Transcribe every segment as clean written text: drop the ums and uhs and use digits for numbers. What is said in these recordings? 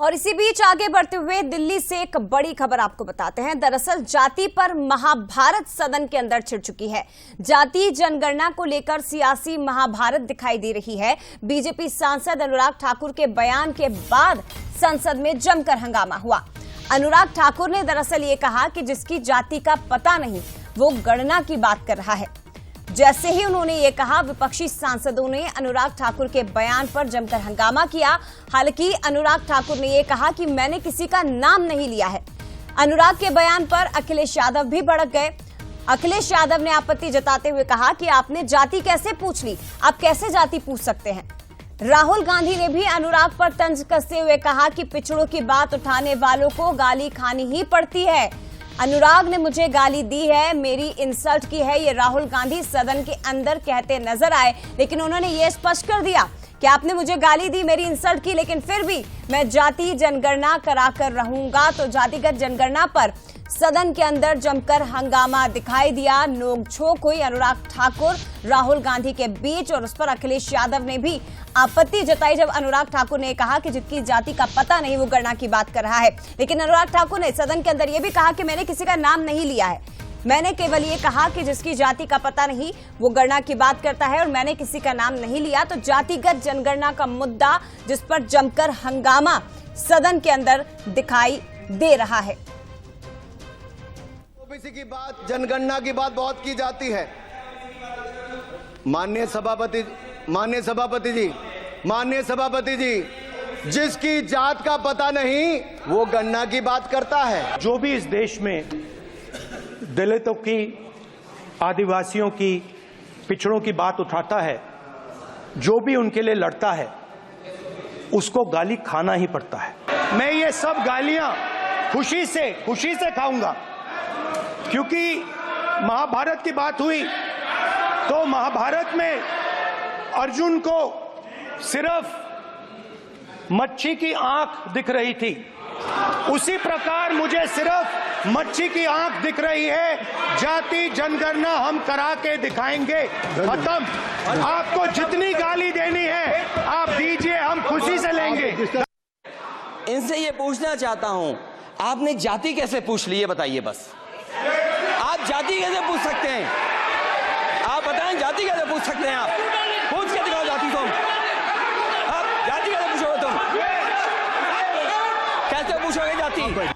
और इसी बीच आगे बढ़ते हुए दिल्ली से एक बड़ी खबर आपको बताते हैं। दरअसल जाति पर महाभारत सदन के अंदर छिड़ चुकी है। जाति जनगणना को लेकर सियासी महाभारत दिखाई दे रही है। बीजेपी सांसद अनुराग ठाकुर के बयान के बाद संसद में जमकर हंगामा हुआ। अनुराग ठाकुर ने दरअसल ये कहा कि जिसकी जाति का पता नहीं वो गणना की बात कर रहा है। जैसे ही उन्होंने ये कहा, विपक्षी सांसदों ने अनुराग ठाकुर के बयान पर जमकर हंगामा किया। हालांकि अनुराग ठाकुर ने ये कहा कि मैंने किसी का नाम नहीं लिया है। अनुराग के बयान पर अखिलेश यादव भी भड़क गए। अखिलेश यादव ने आपत्ति जताते हुए कहा कि आपने जाति कैसे पूछ ली, आप कैसे जाति पूछ सकते हैं। राहुल गांधी ने भी अनुराग पर तंज कसते हुए कहा कि पिछड़ों की बात उठाने वालों को गाली खानी ही पड़ती है। अनुराग ने मुझे गाली दी है, मेरी इंसल्ट की है, ये राहुल गांधी सदन के अंदर कहते नजर आए, लेकिन उन्होंने ये स्पष्ट कर दिया कि आपने मुझे गाली दी, मेरी इंसल्ट की, लेकिन फिर भी मैं जाति जनगणना कराकर रहूंगा। तो जातिगत जनगणना पर सदन के अंदर जमकर हंगामा दिखाई दिया। नोकझोंक हुई अनुराग ठाकुर राहुल गांधी के बीच और उस पर अखिलेश यादव ने भी आपत्ति जताई जब अनुराग ठाकुर ने कहा कि जिसकी जाति का पता नहीं वो गणना की बात कर रहा है। लेकिन अनुराग ठाकुर ने सदन के अंदर यह भी कहा कि मैंने किसी का नाम नहीं लिया है, मैंने केवल ये कहा कि जिसकी जाति का पता नहीं वो गणना की बात करता है और मैंने किसी का नाम नहीं लिया। तो जातिगत जनगणना का मुद्दा जिस पर जमकर हंगामा सदन के अंदर दिखाई दे रहा है। ओबीसी की बात, जनगणना की बात बहुत की जाती है। माननीय सभापति जी, जिसकी जात का पता नहीं वो गणना की बात करता है। जो भी इस देश में दलितों की, आदिवासियों की, पिछड़ों की बात उठाता है, जो भी उनके लिए लड़ता है, उसको गाली खाना ही पड़ता है। मैं ये सब गालियां खुशी से खाऊंगा, क्योंकि महाभारत की बात हुई तो महाभारत में अर्जुन को सिर्फ मच्छी की आंख दिख रही थी, उसी प्रकार मुझे सिर्फ मच्छी की आंख दिख रही है। जाति जनगणना हम करा के दिखाएंगे। खत्म। आपको जितनी गाली देनी है आप दीजिए, हम खुशी से लेंगे। इनसे ये पूछना चाहता हूं, आपने जाति कैसे पूछ ली, ये बताइए बस। आप जाति कैसे पूछ सकते हैं? आप बताएं, जाति कैसे पूछ सकते हैं? आप पूछ के दिखाओ जाति तुम। आप जाति कैसे पूछोगे? तुम कैसे पूछोगे जाति?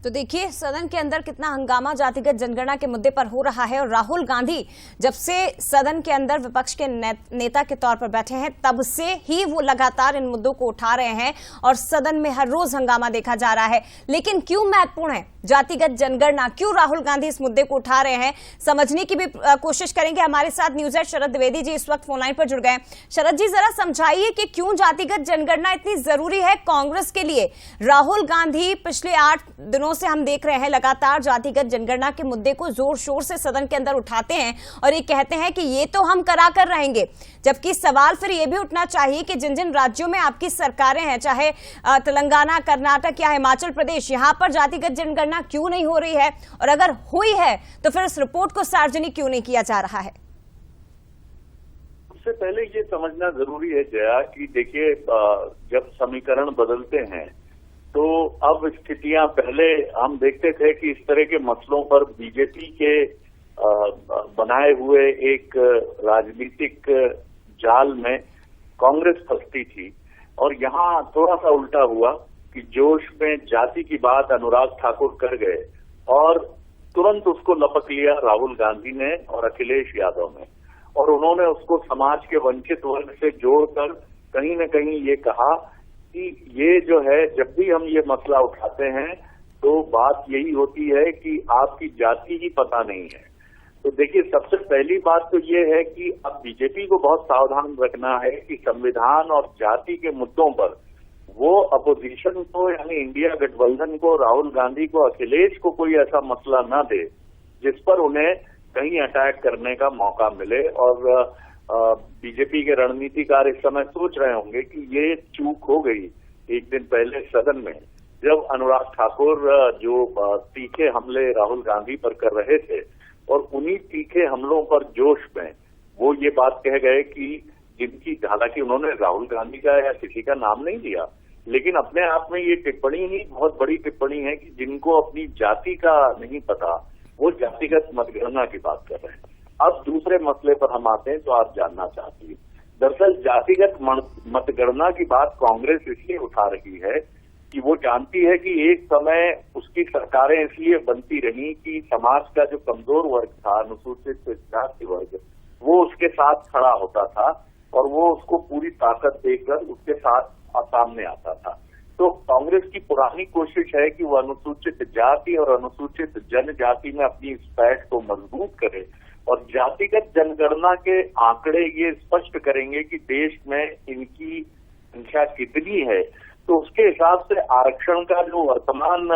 तो देखिए सदन के अंदर कितना हंगामा जातिगत जनगणना के मुद्दे पर हो रहा है। और राहुल गांधी जब से सदन के अंदर विपक्ष के नेता के तौर पर बैठे हैं, तब से ही वो लगातार इन मुद्दों को उठा रहे हैं और सदन में हर रोज हंगामा देखा जा रहा है। लेकिन क्यों महत्वपूर्ण है जातिगत जनगणना, क्यों राहुल गांधी इस मुद्दे को उठा रहे हैं, समझने की भी कोशिश करेंगे। हमारे साथ न्यूज हेड शरद द्विवेदी जी इस वक्त फोनलाइन पर जुड़ गए। शरद जी, जरा समझाइए कि क्यों जातिगत जनगणना इतनी जरूरी है कांग्रेस के लिए। राहुल गांधी पिछले 8 दिनों से हम देख रहे हैं लगातार जातिगत जनगणना के मुद्दे को जोर शोर से सदन के अंदर उठाते हैं और ये कहते हैं कि ये तो हम करा कर रहेंगे। जबकि सवाल फिर ये भी उठना चाहिए कि जिन जिन राज्यों में आपकी सरकारें हैं, चाहे तेलंगाना, कर्नाटक या हिमाचल प्रदेश, यहां पर जातिगत जनगणना क्यों नहीं हो रही है, और अगर हुई है तो फिर इस रिपोर्ट को सार्वजनिक क्यों नहीं किया जा रहा है? सबसे पहले ये समझना जरूरी है जया कि देखिए, जब समीकरण बदलते हैं तो अब स्थितियां, पहले हम देखते थे कि इस तरह के मसलों पर बीजेपी के बनाए हुए एक राजनीतिक जाल में कांग्रेस फंसती थी, और यहाँ थोड़ा सा उल्टा हुआ कि जोश में जाति की बात अनुराग ठाकुर कर गए और तुरंत उसको लपक लिया राहुल गांधी ने और अखिलेश यादव ने, और उन्होंने उसको समाज के वंचित वर्ग से जोड़कर कहीं न कहीं ये कहा कि ये जो है, जब भी हम ये मसला उठाते हैं तो बात यही होती है कि आपकी जाति ही पता नहीं है। तो देखिए, सबसे पहली बात तो ये है कि अब बीजेपी को बहुत सावधान रखना है कि संविधान और जाति के मुद्दों पर वो अपोजिशन को, यानी इंडिया गठबंधन को, राहुल गांधी को, अखिलेश को कोई ऐसा मसला ना दे जिस पर उन्हें कहीं अटैक करने का मौका मिले। और बीजेपी के रणनीतिकार इस समय सोच रहे होंगे कि ये चूक हो गई एक दिन पहले सदन में, जब अनुराग ठाकुर जो तीखे हमले राहुल गांधी पर कर रहे थे, और उन्हीं तीखे हमलों पर जोश में वो ये बात कह गए कि जिनकी, हालांकि उन्होंने राहुल गांधी का या किसी का नाम नहीं लिया, लेकिन अपने आप में ये टिप्पणी ही बहुत बड़ी टिप्पणी है कि जिनको अपनी जाति का नहीं पता वो जातिगत मतगणना की बात कर रहे हैं। अब दूसरे मसले पर हम आते हैं जो आप जानना चाहती है। दरअसल जातिगत मतगणना की बात कांग्रेस इसलिए उठा रही है कि वो जानती है कि एक समय उसकी सरकारें इसलिए बनती रही कि समाज का जो कमजोर वर्ग था, अनुसूचित जाति वर्ग, वो उसके साथ खड़ा होता था और वो उसको पूरी ताकत देकर उसके साथ सामने आता था। तो कांग्रेस की पुरानी कोशिश है कि वो अनुसूचित जाति और अनुसूचित जनजाति में अपनी इस पैठ को मजबूत करे और जातिगत जनगणना के आंकड़े ये स्पष्ट करेंगे कि देश में इनकी संख्या कितनी है, तो उसके हिसाब से आरक्षण का जो वर्तमान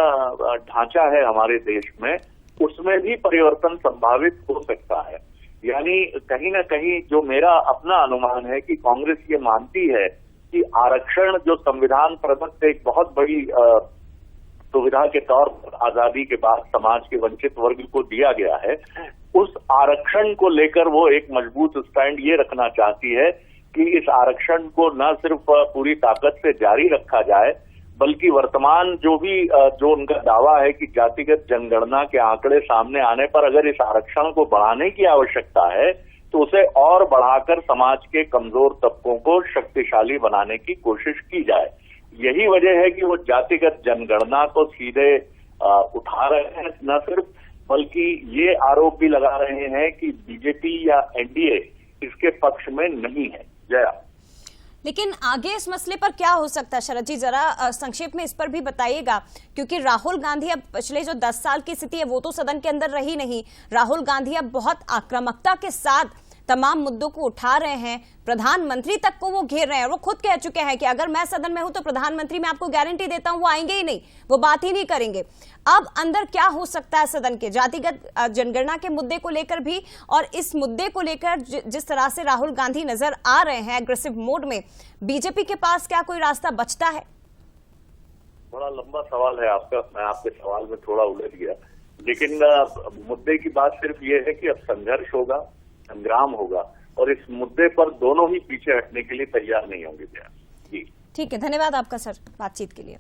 ढांचा है हमारे देश में, उसमें भी परिवर्तन संभावित हो सकता है। यानी कहीं ना कहीं जो मेरा अपना अनुमान है कि कांग्रेस ये मानती है कि आरक्षण जो संविधान प्रदत्त एक बहुत बड़ी सुविधा के तौर पर आजादी के बाद समाज के वंचित वर्ग को दिया गया है, उस आरक्षण को लेकर वो एक मजबूत स्टैंड ये रखना चाहती है कि इस आरक्षण को न सिर्फ पूरी ताकत से जारी रखा जाए, बल्कि वर्तमान जो उनका दावा है कि जातिगत जनगणना के आंकड़े सामने आने पर अगर इस आरक्षण को बढ़ाने की आवश्यकता है तो उसे और बढ़ाकर समाज के कमजोर तबकों को शक्तिशाली बनाने की कोशिश की जाए। यही वजह है कि वो जातिगत जनगणना को सीधे उठा रहे हैं, न सिर्फ बल्कि ये आरोप भी लगा रहे हैं कि बीजेपी या एनडीए इसके पक्ष में नहीं है। जया, लेकिन आगे इस मसले पर क्या हो सकता है शरद जी, जरा संक्षेप में इस पर भी बताइएगा, क्योंकि राहुल गांधी अब पिछले जो 10 साल की स्थिति है वो तो सदन के अंदर रही नहीं। राहुल गांधी अब बहुत आक्रामकता के साथ तमाम मुद्दों को उठा रहे हैं, प्रधानमंत्री तक को वो घेर रहे हैं और वो खुद कह चुके हैं कि अगर मैं सदन में हूं तो प्रधानमंत्री मैं आपको गारंटी देता हूं वो आएंगे ही नहीं, वो बात ही नहीं करेंगे। अब अंदर क्या हो सकता है सदन के जातिगत जनगणना के मुद्दे को लेकर भी, और इस मुद्दे को लेकर जिस तरह से राहुल गांधी नजर आ रहे हैं एग्रेसिव मोड में, बीजेपी के पास क्या कोई रास्ता बचता है? बड़ा लंबा सवाल है आपका, मैं आपके सवाल में थोड़ा उलझ गया, लेकिन मुद्दे की बात सिर्फ ये है कि अब संघर्ष होगा, संग्राम होगा और इस मुद्दे पर दोनों ही पीछे हटने के लिए तैयार नहीं होंगे। जी ठीक है, धन्यवाद आपका सर बातचीत के लिए।